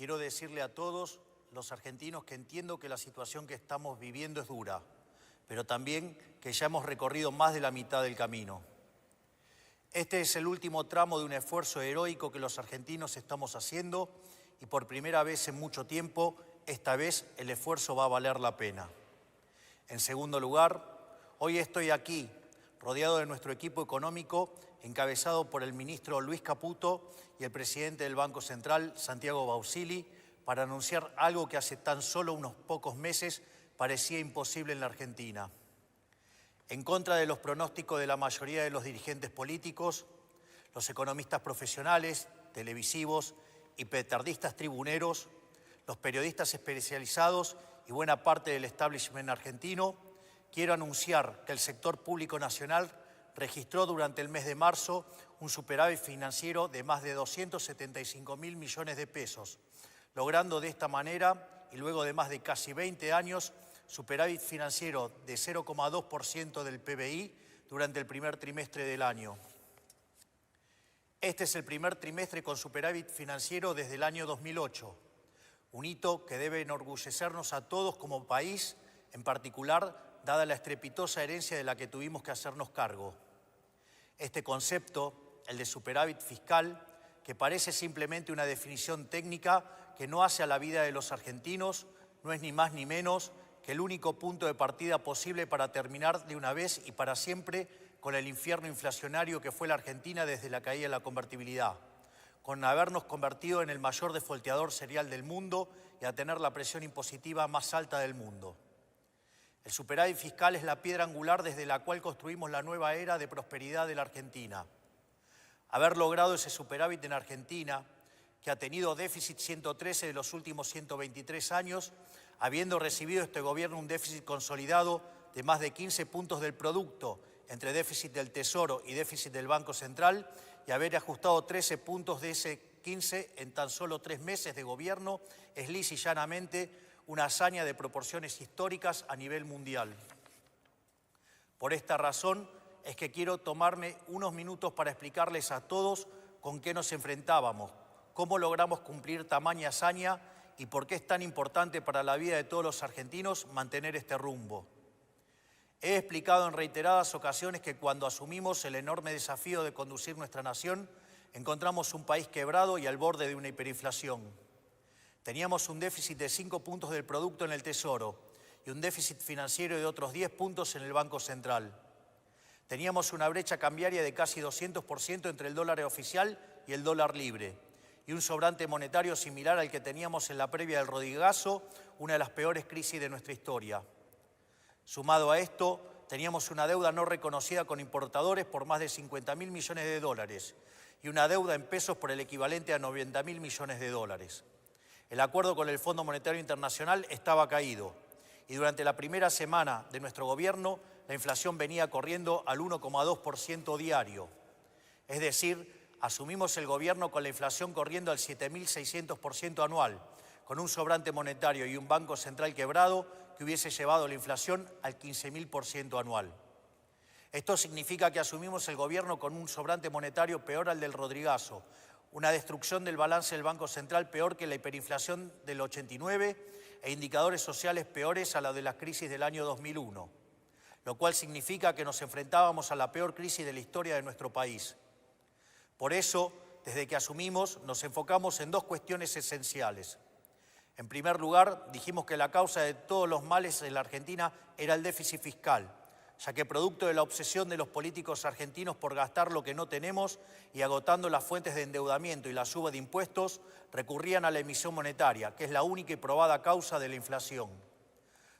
quiero decirle a todos los argentinos que entiendo que la situación que estamos viviendo es dura, pero también que ya hemos recorrido más de la mitad del camino. Este es el último tramo de un esfuerzo heroico que los argentinos estamos haciendo y por primera vez en mucho tiempo, esta vez el esfuerzo va a valer la pena. En segundo lugar, hoy estoy aquí, rodeado de nuestro equipo económico, encabezado por el ministro Luis Caputo y el presidente del Banco Central, Santiago Bausili, para anunciar algo que hace tan solo unos pocos meses parecía imposible en la Argentina. En contra de los pronósticos de la mayoría de los dirigentes políticos, los economistas profesionales, televisivos y petardistas tribuneros, los periodistas especializados y buena parte del establishment argentino, quiero anunciar que el sector público nacional registró durante el mes de marzo un superávit financiero de más de 275.000 millones de pesos, logrando de esta manera, y luego de más de casi 20 años, superávit financiero de 0,2% del PBI durante el primer trimestre del año. Este es el primer trimestre con superávit financiero desde el año 2008, un hito que debe enorgullecernos a todos como país, en particular dada la estrepitosa herencia de la que tuvimos que hacernos cargo. Este concepto, el de superávit fiscal, que parece simplemente una definición técnica que no hace a la vida de los argentinos, no es ni más ni menos que el único punto de partida posible para terminar de una vez y para siempre con el infierno inflacionario que fue la Argentina desde la caída de la convertibilidad, con habernos convertido en el mayor defolteador serial del mundo y a tener la presión impositiva más alta del mundo. El superávit fiscal es la piedra angular desde la cual construimos la nueva era de prosperidad de la Argentina. Haber logrado ese superávit en Argentina, que ha tenido déficit 113 de los últimos 123 años, habiendo recibido este gobierno un déficit consolidado de más de 15 puntos del producto entre déficit del Tesoro y déficit del Banco Central, y haber ajustado 13 puntos de ese 15 en tan solo 3 meses de gobierno, es lisa y llanamente una hazaña de proporciones históricas a nivel mundial. Por esta razón es que quiero tomarme unos minutos para explicarles a todos con qué nos enfrentábamos, cómo logramos cumplir tamaña hazaña y por qué es tan importante para la vida de todos los argentinos mantener este rumbo. He explicado en reiteradas ocasiones que cuando asumimos el enorme desafío de conducir nuestra nación, encontramos un país quebrado y al borde de una hiperinflación. Teníamos un déficit de 5 puntos del producto en el Tesoro y un déficit financiero de otros 10 puntos en el Banco Central. Teníamos una brecha cambiaria de casi 200% entre el dólar oficial y el dólar libre, y un sobrante monetario similar al que teníamos en la previa del Rodrigazo, una de las peores crisis de nuestra historia. Sumado a esto, teníamos una deuda no reconocida con importadores por más de 50.000 millones de dólares y una deuda en pesos por el equivalente a 90.000 millones de dólares. El acuerdo con el Fondo Monetario Internacional estaba caído y durante la primera semana de nuestro gobierno la inflación venía corriendo al 1,2% diario. Es decir, asumimos el gobierno con la inflación corriendo al 7.600% anual, con un sobrante monetario y un banco central quebrado que hubiese llevado la inflación al 15.000% anual. Esto significa que asumimos el gobierno con un sobrante monetario peor al del Rodrigazo, una destrucción del balance del Banco Central peor que la hiperinflación del 89 e indicadores sociales peores a la de la crisis del año 2001, lo cual significa que nos enfrentábamos a la peor crisis de la historia de nuestro país. Por eso, desde que asumimos, nos enfocamos en dos cuestiones esenciales. En primer lugar, dijimos que la causa de todos los males en la Argentina era el déficit fiscal, ya que producto de la obsesión de los políticos argentinos por gastar lo que no tenemos y agotando las fuentes de endeudamiento y la suba de impuestos, recurrían a la emisión monetaria, que es la única y probada causa de la inflación.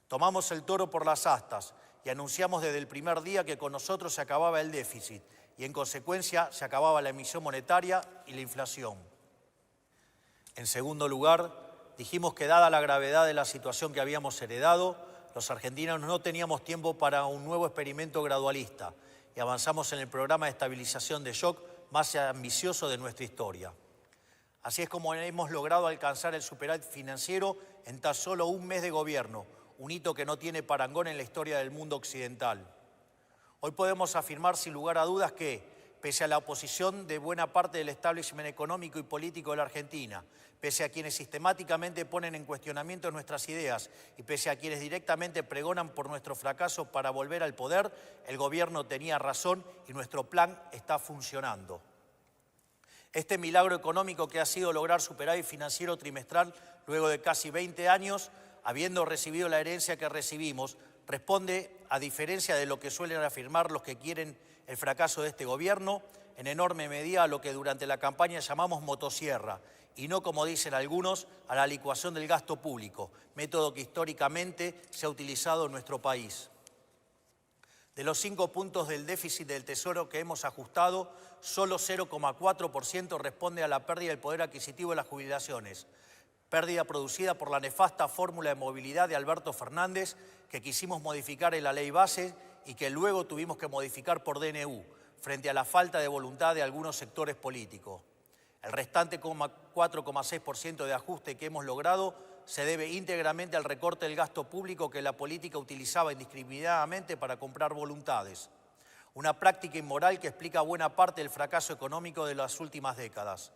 Tomamos el toro por las astas y anunciamos desde el primer día que con nosotros se acababa el déficit y en consecuencia se acababa la emisión monetaria y la inflación. En segundo lugar, dijimos que dada la gravedad de la situación que habíamos heredado, los argentinos no teníamos tiempo para un nuevo experimento gradualista y avanzamos en el programa de estabilización de shock más ambicioso de nuestra historia. Así es como hemos logrado alcanzar el superávit financiero en tan solo un mes de gobierno, un hito que no tiene parangón en la historia del mundo occidental. Hoy podemos afirmar sin lugar a dudas que, pese a la oposición de buena parte del establishment económico y político de la Argentina, pese a quienes sistemáticamente ponen en cuestionamiento nuestras ideas y pese a quienes directamente pregonan por nuestro fracaso para volver al poder, el gobierno tenía razón y nuestro plan está funcionando. Este milagro económico que ha sido lograr superávit financiero trimestral luego de casi 20 años, habiendo recibido la herencia que recibimos, responde, a diferencia de lo que suelen afirmar los que quieren el fracaso de este gobierno, en enorme medida a lo que durante la campaña llamamos motosierra, y no, como dicen algunos, a la licuación del gasto público, método que históricamente se ha utilizado en nuestro país. De los 5 puntos del déficit del Tesoro que hemos ajustado, solo 0,4% responde a la pérdida del poder adquisitivo de las jubilaciones, pérdida producida por la nefasta fórmula de movilidad de Alberto Fernández que quisimos modificar en la ley base y que luego tuvimos que modificar por DNU, frente a la falta de voluntad de algunos sectores políticos. El restante 4,6% de ajuste que hemos logrado se debe íntegramente al recorte del gasto público que la política utilizaba indiscriminadamente para comprar voluntades. Una práctica inmoral que explica buena parte del fracaso económico de las últimas décadas.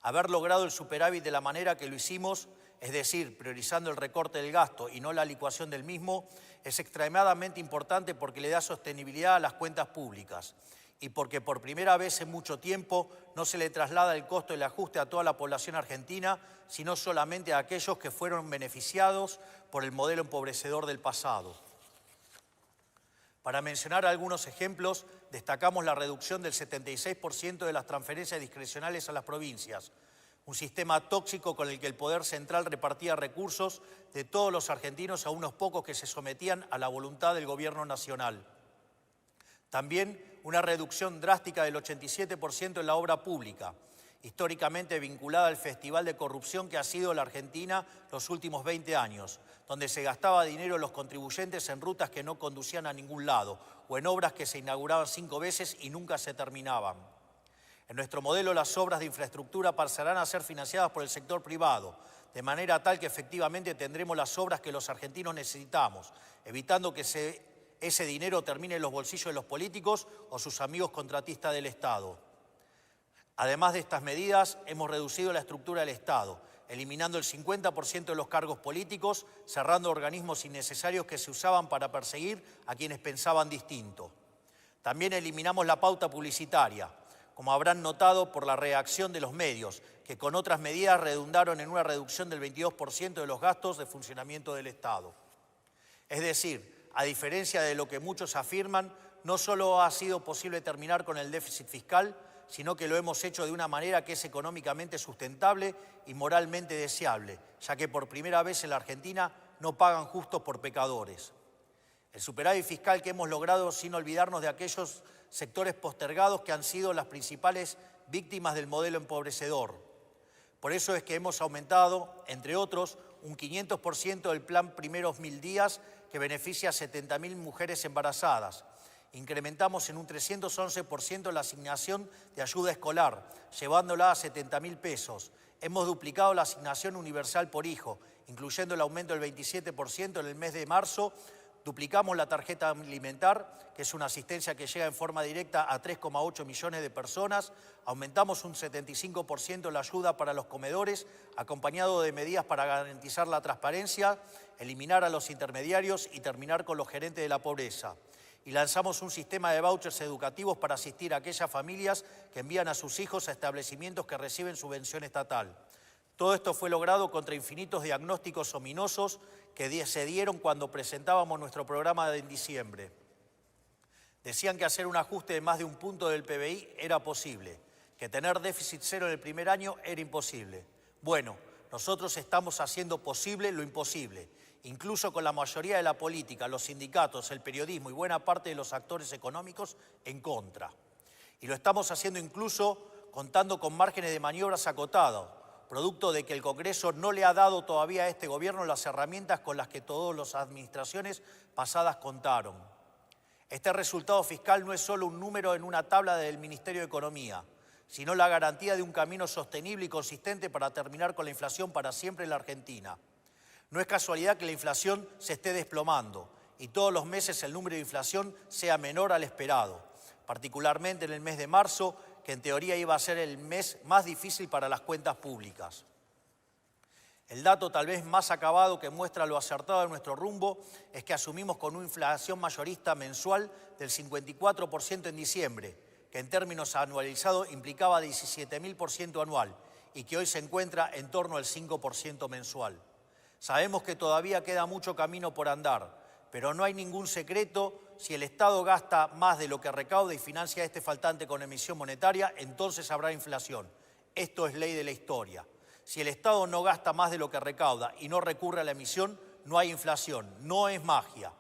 Haber logrado el superávit de la manera que lo hicimos, es decir, priorizando el recorte del gasto y no la licuación del mismo, es extremadamente importante porque le da sostenibilidad a las cuentas públicas y porque por primera vez en mucho tiempo no se le traslada el costo del ajuste a toda la población argentina, sino solamente a aquellos que fueron beneficiados por el modelo empobrecedor del pasado. Para mencionar algunos ejemplos, destacamos la reducción del 76% de las transferencias discrecionales a las provincias, un sistema tóxico con el que el Poder Central repartía recursos de todos los argentinos a unos pocos que se sometían a la voluntad del Gobierno Nacional. También una reducción drástica del 87% en la obra pública, históricamente vinculada al festival de corrupción que ha sido la Argentina los últimos 20 años, donde se gastaba dinero de los contribuyentes en rutas que no conducían a ningún lado o en obras que se inauguraban 5 veces y nunca se terminaban. En nuestro modelo, las obras de infraestructura pasarán a ser financiadas por el sector privado, de manera tal que efectivamente tendremos las obras que los argentinos necesitamos, evitando que ese dinero termine en los bolsillos de los políticos o sus amigos contratistas del Estado. Además de estas medidas, hemos reducido la estructura del Estado, eliminando el 50% de los cargos políticos, cerrando organismos innecesarios que se usaban para perseguir a quienes pensaban distinto. También eliminamos la pauta publicitaria, como habrán notado por la reacción de los medios, que con otras medidas redundaron en una reducción del 22% de los gastos de funcionamiento del Estado. Es decir, a diferencia de lo que muchos afirman, no solo ha sido posible terminar con el déficit fiscal, sino que lo hemos hecho de una manera que es económicamente sustentable y moralmente deseable, ya que por primera vez en la Argentina no pagan justos por pecadores. El superávit fiscal que hemos logrado sin olvidarnos de aquellos sectores postergados que han sido las principales víctimas del modelo empobrecedor. Por eso es que hemos aumentado, entre otros, un 500% del plan Primeros 1000 días que beneficia a 70.000 mujeres embarazadas. Incrementamos en un 311% la asignación de ayuda escolar, llevándola a 70.000 pesos. Hemos duplicado la asignación universal por hijo, incluyendo el aumento del 27% en el mes de marzo. Duplicamos la tarjeta alimentar, que es una asistencia que llega en forma directa a 3,8 millones de personas. Aumentamos un 75% la ayuda para los comedores, acompañado de medidas para garantizar la transparencia, eliminar a los intermediarios y terminar con los gerentes de la pobreza. Y lanzamos un sistema de vouchers educativos para asistir a aquellas familias que envían a sus hijos a establecimientos que reciben subvención estatal. Todo esto fue logrado contra infinitos diagnósticos ominosos que se dieron cuando presentábamos nuestro programa en diciembre. Decían que hacer un ajuste de más de 1 punto del PBI era posible, que tener déficit cero en el primer año era imposible. Bueno, nosotros estamos haciendo posible lo imposible, incluso con la mayoría de la política, los sindicatos, el periodismo y buena parte de los actores económicos en contra. Y lo estamos haciendo incluso contando con márgenes de maniobras acotados, producto de que el Congreso no le ha dado todavía a este gobierno las herramientas con las que todas las administraciones pasadas contaron. Este resultado fiscal no es solo un número en una tabla del Ministerio de Economía, sino la garantía de un camino sostenible y consistente para terminar con la inflación para siempre en la Argentina. No es casualidad que la inflación se esté desplomando y todos los meses el número de inflación sea menor al esperado. particularmente en el mes de marzo, que en teoría iba a ser el mes más difícil para las cuentas públicas. El dato tal vez más acabado que muestra lo acertado de nuestro rumbo es que asumimos con una inflación mayorista mensual del 54% en diciembre, que en términos anualizados implicaba 17.000% anual y que hoy se encuentra en torno al 5% mensual. Sabemos que todavía queda mucho camino por andar, pero no hay ningún secreto: si el Estado gasta más de lo que recauda y financia este faltante con emisión monetaria, entonces habrá inflación. Esto es ley de la historia. Si el Estado no gasta más de lo que recauda y no recurre a la emisión, no hay inflación, no es magia.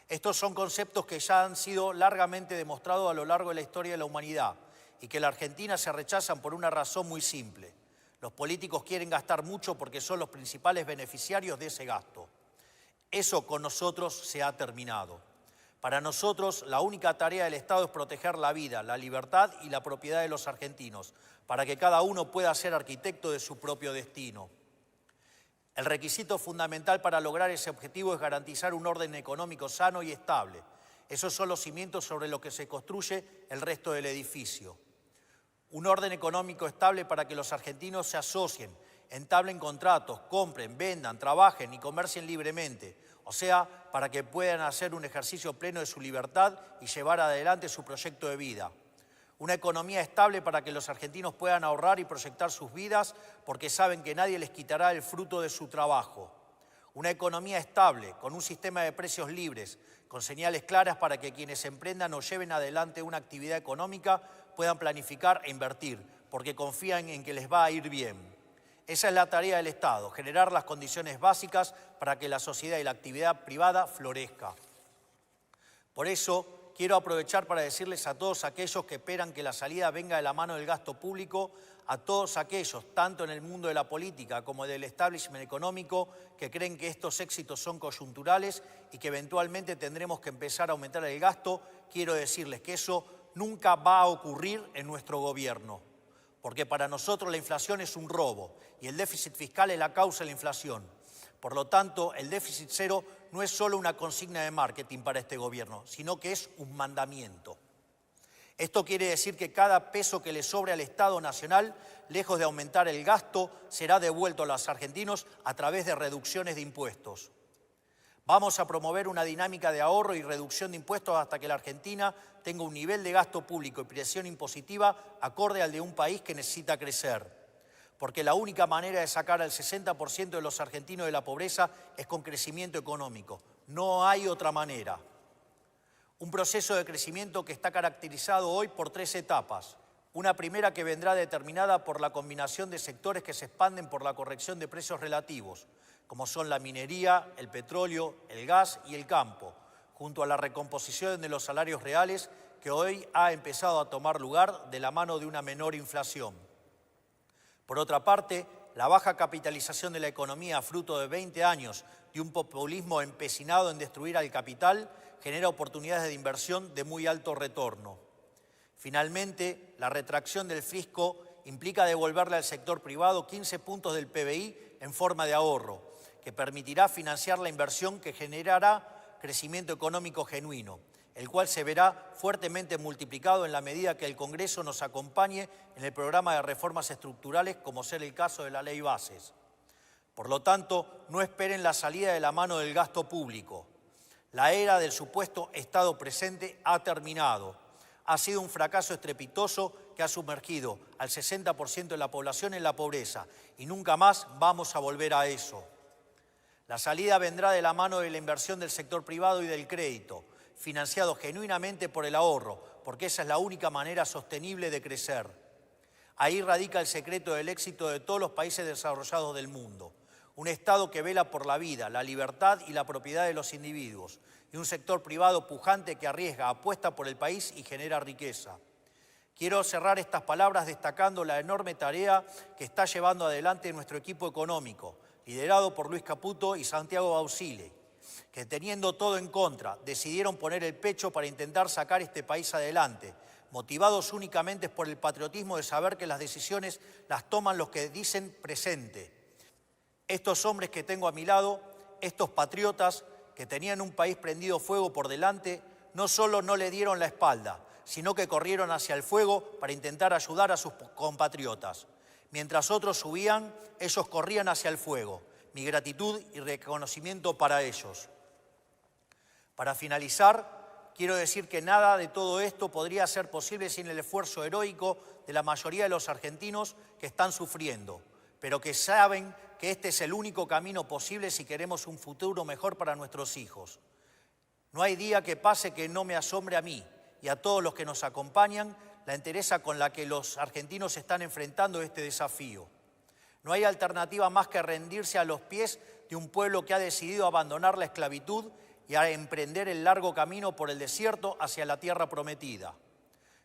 Estos son conceptos que ya han sido largamente demostrados a lo largo de la historia de la humanidad y que en la Argentina se rechazan por una razón muy simple. Los políticos quieren gastar mucho porque son los principales beneficiarios de ese gasto. Eso con nosotros se ha terminado. Para nosotros, la única tarea del Estado es proteger la vida, la libertad y la propiedad de los argentinos, para que cada uno pueda ser arquitecto de su propio destino. El requisito fundamental para lograr ese objetivo es garantizar un orden económico sano y estable. Esos son los cimientos sobre los que se construye el resto del edificio. Un orden económico estable para que los argentinos se asocien, entablen contratos, compren, vendan, trabajen y comercien libremente. O sea, para que puedan hacer un ejercicio pleno de su libertad y llevar adelante su proyecto de vida. Una economía estable para que los argentinos puedan ahorrar y proyectar sus vidas porque saben que nadie les quitará el fruto de su trabajo. Una economía estable, con un sistema de precios libres, con señales claras para que quienes emprendan o lleven adelante una actividad económica puedan planificar e invertir, porque confían en que les va a ir bien. Esa es la tarea del Estado: generar las condiciones básicas para que la sociedad y la actividad privada florezca. Por eso, quiero aprovechar para decirles a todos aquellos que esperan que la salida venga de la mano del gasto público, a todos aquellos, tanto en el mundo de la política como del establishment económico, que creen que estos éxitos son coyunturales y que eventualmente tendremos que empezar a aumentar el gasto, quiero decirles que eso nunca va a ocurrir en nuestro gobierno. Porque para nosotros la inflación es un robo y el déficit fiscal es la causa de la inflación. Por lo tanto, el déficit cero no es solo una consigna de marketing para este gobierno, sino que es un mandamiento. Esto quiere decir que cada peso que le sobre al Estado Nacional, lejos de aumentar el gasto, será devuelto a los argentinos a través de reducciones de impuestos. Vamos a promover una dinámica de ahorro y reducción de impuestos hasta que la Argentina tenga un nivel de gasto público y presión impositiva acorde al de un país que necesita crecer. Porque la única manera de sacar al 60% de los argentinos de la pobreza es con crecimiento económico. No hay otra manera. Un proceso de crecimiento que está caracterizado hoy por 3 etapas. Una primera que vendrá determinada por la combinación de sectores que se expanden por la corrección de precios relativos, como son la minería, el petróleo, el gas y el campo, junto a la recomposición de los salarios reales que hoy ha empezado a tomar lugar de la mano de una menor inflación. Por otra parte, la baja capitalización de la economía, fruto de 20 años de un populismo empecinado en destruir al capital, genera oportunidades de inversión de muy alto retorno. Finalmente, la retracción del fisco implica devolverle al sector privado 15 puntos del PBI en forma de ahorro, que permitirá financiar la inversión que generará crecimiento económico genuino, el cual se verá fuertemente multiplicado en la medida que el Congreso nos acompañe en el programa de reformas estructurales, como ser el caso de la Ley Bases. Por lo tanto, no esperen la salida de la mano del gasto público. La era del supuesto Estado presente ha terminado. Ha sido un fracaso estrepitoso que ha sumergido al 60% de la población en la pobreza y nunca más vamos a volver a eso. La salida vendrá de la mano de la inversión del sector privado y del crédito, financiado genuinamente por el ahorro, porque esa es la única manera sostenible de crecer. Ahí radica el secreto del éxito de todos los países desarrollados del mundo. Un Estado que vela por la vida, la libertad y la propiedad de los individuos, y un sector privado pujante que arriesga, apuesta por el país y genera riqueza. Quiero cerrar estas palabras destacando la enorme tarea que está llevando adelante nuestro equipo económico, liderado por Luis Caputo y Santiago Bausile, que teniendo todo en contra, decidieron poner el pecho para intentar sacar este país adelante, motivados únicamente por el patriotismo de saber que las decisiones las toman los que dicen presente. Estos hombres que tengo a mi lado, estos patriotas que tenían un país prendido fuego por delante, no solo no le dieron la espalda, sino que corrieron hacia el fuego para intentar ayudar a sus compatriotas. Mientras otros huían, ellos corrían hacia el fuego. Mi gratitud y reconocimiento para ellos. Para finalizar, quiero decir que nada de todo esto podría ser posible sin el esfuerzo heroico de la mayoría de los argentinos que están sufriendo, pero que saben que este es el único camino posible si queremos un futuro mejor para nuestros hijos. No hay día que pase que no me asombre a mí y a todos los que nos acompañan la entereza con la que los argentinos están enfrentando este desafío. No hay alternativa más que rendirse a los pies de un pueblo que ha decidido abandonar la esclavitud y a emprender el largo camino por el desierto hacia la tierra prometida.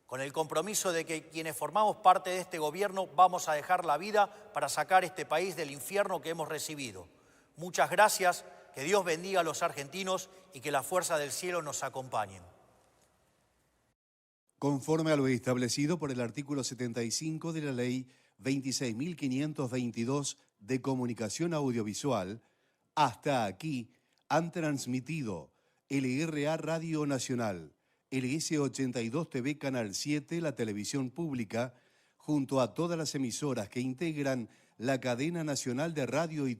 Con el compromiso de que quienes formamos parte de este gobierno vamos a dejar la vida para sacar este país del infierno que hemos recibido. Muchas gracias, que Dios bendiga a los argentinos y que la fuerza del cielo nos acompañe. Conforme a lo establecido por el artículo 75 de la Ley 26.522 de Comunicación Audiovisual, hasta aquí han transmitido LRA Radio Nacional, LS82 TV Canal 7, la televisión pública, junto a todas las emisoras que integran la cadena nacional de radio y